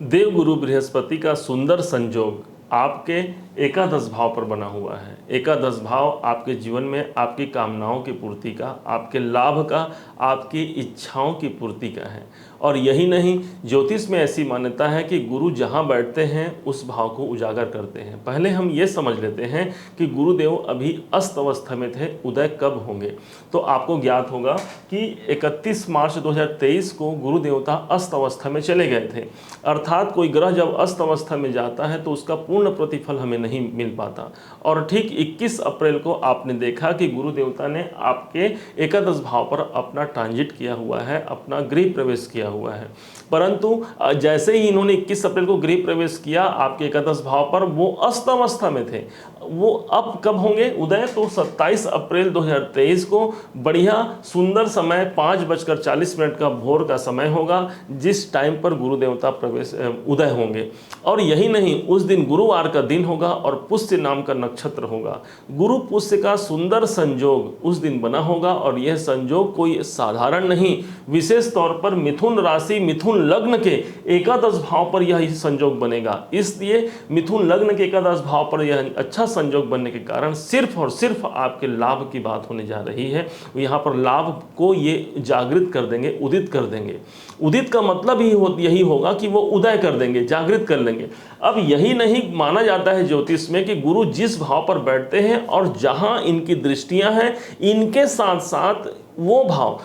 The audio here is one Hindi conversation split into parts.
देवगुरु बृहस्पति का सुंदर संयोग आपके एकादश भाव पर बना हुआ है। एकादश भाव आपके जीवन में आपकी कामनाओं की पूर्ति का, आपके लाभ का, आपकी इच्छाओं की पूर्ति का है। और यही नहीं, ज्योतिष में ऐसी मान्यता है कि गुरु जहाँ बैठते हैं उस भाव को उजागर करते हैं। पहले हम ये समझ लेते हैं कि गुरुदेव अभी अस्त अवस्था में थे, उदय कब होंगे। तो आपको ज्ञात होगा कि 31 मार्च 2023 को गुरु देवता अस्त अवस्था में चले गए थे। अर्थात कोई ग्रह जब अस्त अवस्था में जाता है तो उसका पूर्ण प्रतिफल हमें नहीं मिल पाता। और ठीक 21 अप्रैल को आपने देखा कि गुरु देवता ने आपके एकादश भाव पर अपना ट्रांजिट किया हुआ है, अपना गृह प्रवेश किया हुआ है। परंतु जैसे ही इन्होंने 21 अप्रैल को गृह प्रवेश किया आपके एकादश भाव पर, वो अस्त अवस्था में थे। वो अब कब होंगे उदय, तो 27 अप्रैल 2023 को बढ़िया सुंदर समय 5:40 का भोर का समय होगा, जिस टाइम पर गुरु देवता प्रवेश उदय होंगे। और यही नहीं, उस दिन गुरुवार का दिन होगा और पुष्य नाम का नक्षत्र होगा। गुरु पुष्य का सुंदर संयोग उस दिन बना होगा और यह संयोग कोई साधारण नहीं, विशेष तौर पर मिथुन राशि मिथुन लग्न के एकादश भाव पर यह संयोग बनेगा। इसलिए मिथुन लग्न के एकादश भाव पर यह अच्छा संयोग बनने के कारण सिर्फ और सिर्फ आपके लाभ की बात होने जा रही है। यहाँ पर लाभ को ये जागृत कर देंगे, उदित कर देंगे। उदित का मतलब ही यही होगा कि वो उदय कर देंगे, जागृत कर लेंगे। अब यही नहीं, माना जाता है ज्योतिष में कि गुरु जिस भाव पर बैठते हैं और जहां इनकी दृष्टियां हैं, इनके साथ साथ वो भाव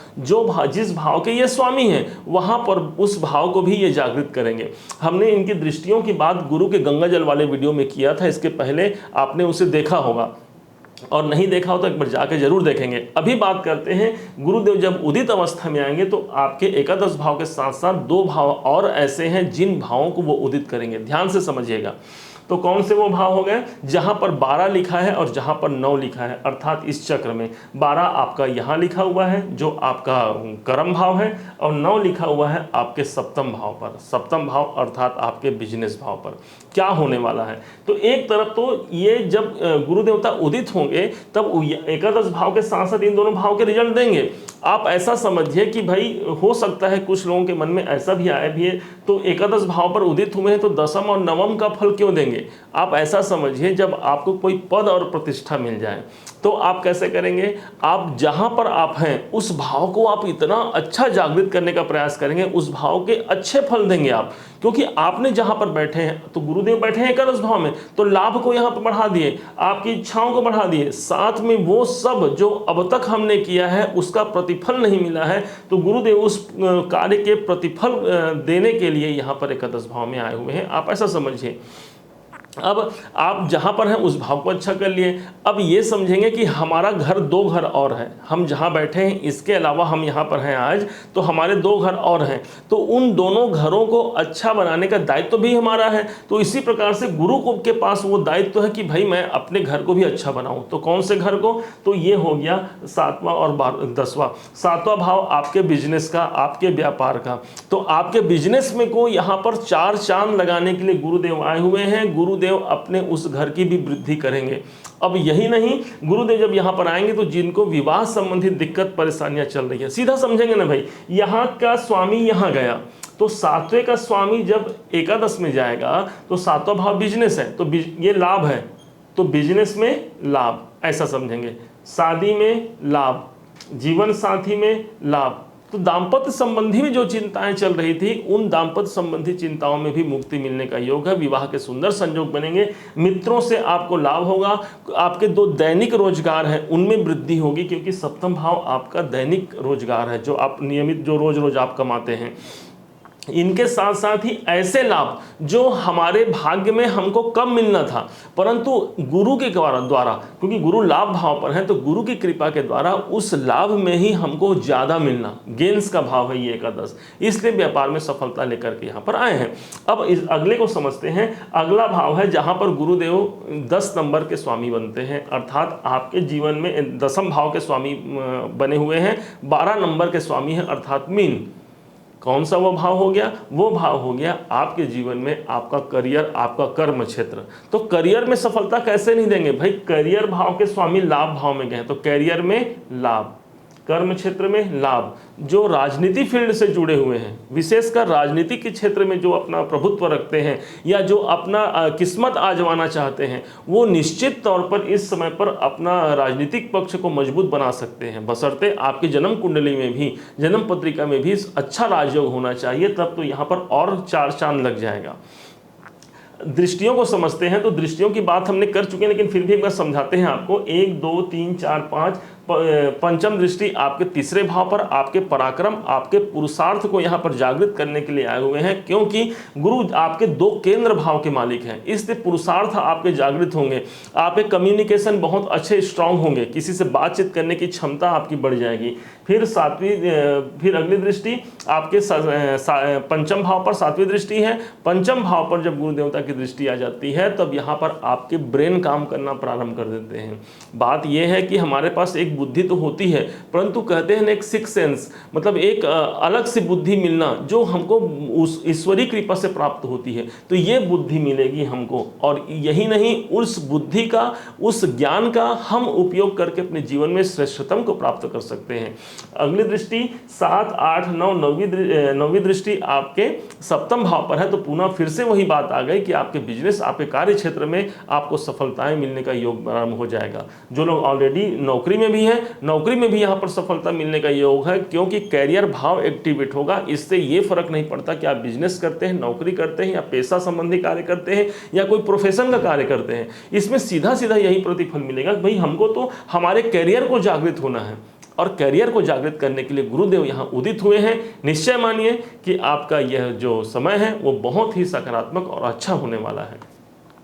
जिस भाव के ये स्वामी हैं, वहां पर उस भाव को भी ये जागृत करेंगे। हमने इनकी दृष्टियों की बात गुरु के गंगा जल वाले वीडियो में किया था, इसके पहले आपने उसे देखा होगा, और नहीं देखा हो तो एक बार जाके जरूर देखेंगे। अभी बात करते हैं, गुरुदेव जब उदित अवस्था में आएंगे तो आपके एकादश भाव के साथ साथ दो भाव और ऐसे हैं जिन भावों को वो उदित करेंगे। ध्यान से समझिएगा। तो कौन से वो भाव हो गए, जहां पर 12 लिखा है और जहां पर 9 लिखा है, अर्थात इस चक्र में 12 आपका यहां लिखा हुआ है जो आपका कर्म भाव है, और 9 लिखा हुआ है आपके सप्तम भाव पर। सप्तम भाव अर्थात आपके बिजनेस भाव पर क्या होने वाला है। तो एक तरफ तो ये जब गुरु देवता उदित होंगे तब एकादश भाव के साथ साथ इन दोनों भाव के रिजल्ट देंगे। आप ऐसा समझिए कि भाई हो सकता है कुछ लोगों के मन में ऐसा भी आए भी है, तो एकादश भाव पर उदित हुए हैं तो दसम और नवम का फल क्यों देंगे। आप ऐसा समझिए, जब आपको कोई पद और प्रतिष्ठा मिल जाए तो आप कैसे करेंगे, आप जहां पर आप हैं उस भाव को आप इतना अच्छा जागृत करने का प्रयास करेंगे, उस भाव के अच्छे फल देंगे आप। क्योंकि आपने जहां पर बैठे हैं, तो गुरुदेव बैठे हैं एकादश भाव में, तो लाभ को यहां पर बढ़ा दिए, आपकी इच्छाओं को बढ़ा दिए, साथ में वो सब जो अब तक हमने किया है उसका प्रतिफल नहीं मिला है, तो गुरुदेव उस कार्य के प्रतिफल देने के लिए यहाँ पर एकादश भाव में आए हुए हैं। आप ऐसा समझिए। अब आप जहाँ पर हैं उस भाव को अच्छा कर लिए। अब ये समझेंगे कि हमारा घर 2 घर और है, हम जहाँ बैठे हैं इसके अलावा हम यहाँ पर हैं आज, तो हमारे 2 घर और हैं, तो उन दोनों घरों को अच्छा बनाने का दायित्व भी हमारा है। तो इसी प्रकार से गुरु को के पास वो दायित्व है कि भाई मैं अपने घर को भी अच्छा बनाऊं। तो कौन से घर को, तो ये हो गया 7वां और 10वां। 7वां भाव आपके बिजनेस का, आपके व्यापार का। तो आपके बिजनेस में को यहाँ पर 4 चांद लगाने के लिए गुरुदेव आए हुए हैं। गुरुदेव अपने उस घर की भी वृद्धि करेंगे। अब यही नहीं, गुरुदेव जब यहाँ पर आएंगे तो जिनको विवाह संबंधित दिक्कत परेशानियां चल रही है, सीधा समझेंगे ना भाई, यहाँ का स्वामी यहाँ गया, तो 7वें का स्वामी जब एकादश में जाएगा तो 7वां भाव बिजनेस है, तो ये लाभ है, तो बिजनेस में लाभ ऐसा समझेंगे, शादी में लाभ, जीवन साथी में लाभ। तो दाम्पत्य संबंधी में जो चिंताएं चल रही थी, उन दाम्पत्य संबंधी चिंताओं में भी मुक्ति मिलने का योग है। विवाह के सुंदर संयोग बनेंगे, मित्रों से आपको लाभ होगा, आपके 2 दैनिक रोजगार हैं उनमें वृद्धि होगी, क्योंकि सप्तम भाव आपका दैनिक रोजगार है, जो आप नियमित जो रोज रोज आप कमाते हैं। इनके साथ साथ ही ऐसे लाभ जो हमारे भाग्य में हमको कम मिलना था, परंतु गुरु के द्वारा, क्योंकि गुरु लाभ भाव पर है, तो गुरु की कृपा के द्वारा उस लाभ में ही हमको ज्यादा मिलना, गेंस का भाव है ये एकादश, इसलिए व्यापार में सफलता लेकर के यहाँ पर आए हैं। अब इस अगले को समझते हैं। अगला भाव है जहाँ पर गुरुदेव 10 नंबर के स्वामी बनते हैं, अर्थात आपके जीवन में 10वें भाव के स्वामी बने हुए हैं, 12 नंबर के स्वामी हैं अर्थात मीन। कौन सा वो भाव हो गया, वो भाव हो गया आपके जीवन में आपका करियर, आपका कर्म क्षेत्र। तो करियर में सफलता कैसे नहीं देंगे भाई, करियर भाव के स्वामी लाभ भाव में गए, तो करियर में लाभ, कर्म क्षेत्र में लाभ, जो राजनीति फील्ड से जुड़े हुए हैं, विशेषकर राजनीति के क्षेत्र में जो अपना प्रभुत्व रखते हैं या जो अपना किस्मत आजमाना चाहते हैं, वो निश्चित तौर पर इस समय पर अपना राजनीतिक पक्ष को मजबूत बना सकते हैं, बशर्ते आपकी जन्म कुंडली में भी, जन्म पत्रिका में भी अच्छा राजयोग होना चाहिए, तब तो यहाँ पर और 4 चांद लग जाएगा। दृष्टियों को समझते हैं तो दृष्टियों की बात हमने कर चुके हैं, लेकिन फिर भी एक बार समझाते हैं आपको। 1 2 3 4 5 पंचम दृष्टि आपके तीसरे भाव पर आपके पराक्रम, आपके पुरुषार्थ को यहाँ पर जागृत करने के लिए आए हुए हैं, क्योंकि गुरु आपके 2 केंद्र भाव के मालिक हैं, इसलिए पुरुषार्थ आपके जागृत होंगे, आपके कम्युनिकेशन बहुत अच्छे स्ट्रांग होंगे, किसी से बातचीत करने की क्षमता आपकी बढ़ जाएगी। फिर फिर अगली दृष्टि आपके पंचम भाव पर 7वीं दृष्टि है। पंचम भाव पर जब गुरु देवता की दृष्टि आ जाती है तब यहाँ पर आपके ब्रेन काम करना प्रारंभ कर देते हैं। बात यह है कि हमारे पास एक बुद्धि तो होती है, परंतु कहते हैं एक सिक्स सेंस, मतलब एक अलग सी बुद्धि मिलना जो हमको उस ईश्वरीय कृपा से प्राप्त होती है, तो ये बुद्धि मिलेगी हमको। और यही नहीं, उस बुद्धि का, उस ज्ञान का हम उपयोग करके अपने जीवन में श्रेष्ठतम को प्राप्त कर सकते हैं। अगली दृष्टि 7 8 9 9वीं दृष्टि आपके सप्तम भाव पर है, तो पुनः फिर से वही बात आ गई कि आपके बिजनेस, आपके कार्य क्षेत्र में आपको सफलताएं मिलने का योग प्रारंभ हो जाएगा। जो लोग ऑलरेडी नौकरी में भी है, नौकरी में भी यहाँ पर सफलता मिलने का योग है, क्योंकि कैरियर भाव एक्टिवेट होगा। इससे ये फर्क नहीं पड़ता कि आप बिजनेस करते हैं, नौकरी करते हैं, या पेशा संबंधी कार्य करते हैं, या कोई प्रोफेशन का कार्य करते हैं, इसमें सीधा सीधा यही प्रतिफल मिलेगा। भाई हमको तो हमारे कैरियर को जागृत होना है, और कैरियर को जागृत करने के लिए गुरुदेव यहाँ उदित हुए हैं। निश्चय मानिए कि आपका यह जो समय है वो बहुत ही सकारात्मक और अच्छा होने वाला है।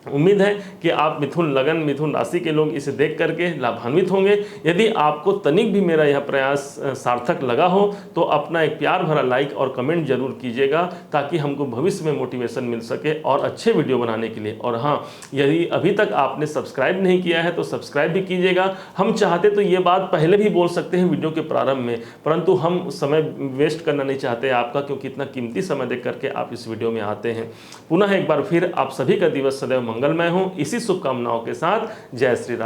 उम्मीद है कि आप मिथुन लगन, मिथुन राशि के लोग इसे देख करके लाभान्वित होंगे। यदि आपको तनिक भी मेरा यह प्रयास सार्थक लगा हो तो अपना एक प्यार भरा लाइक और कमेंट जरूर कीजिएगा, ताकि हमको भविष्य में मोटिवेशन मिल सके और अच्छे वीडियो बनाने के लिए। और हाँ, यदि अभी तक आपने सब्सक्राइब नहीं किया है तो सब्सक्राइब भी कीजिएगा। हम चाहते तो ये बात पहले भी बोल सकते हैं वीडियो के प्रारंभ में, परंतु हम समय वेस्ट करना नहीं चाहते आपका, क्योंकि इतना कीमती समय देख करके आप इस वीडियो में आते हैं। पुनः एक बार फिर आप सभी का दिवस सदैव मंगलमय हो, इसी शुभकामनाओं के साथ जय श्री राम।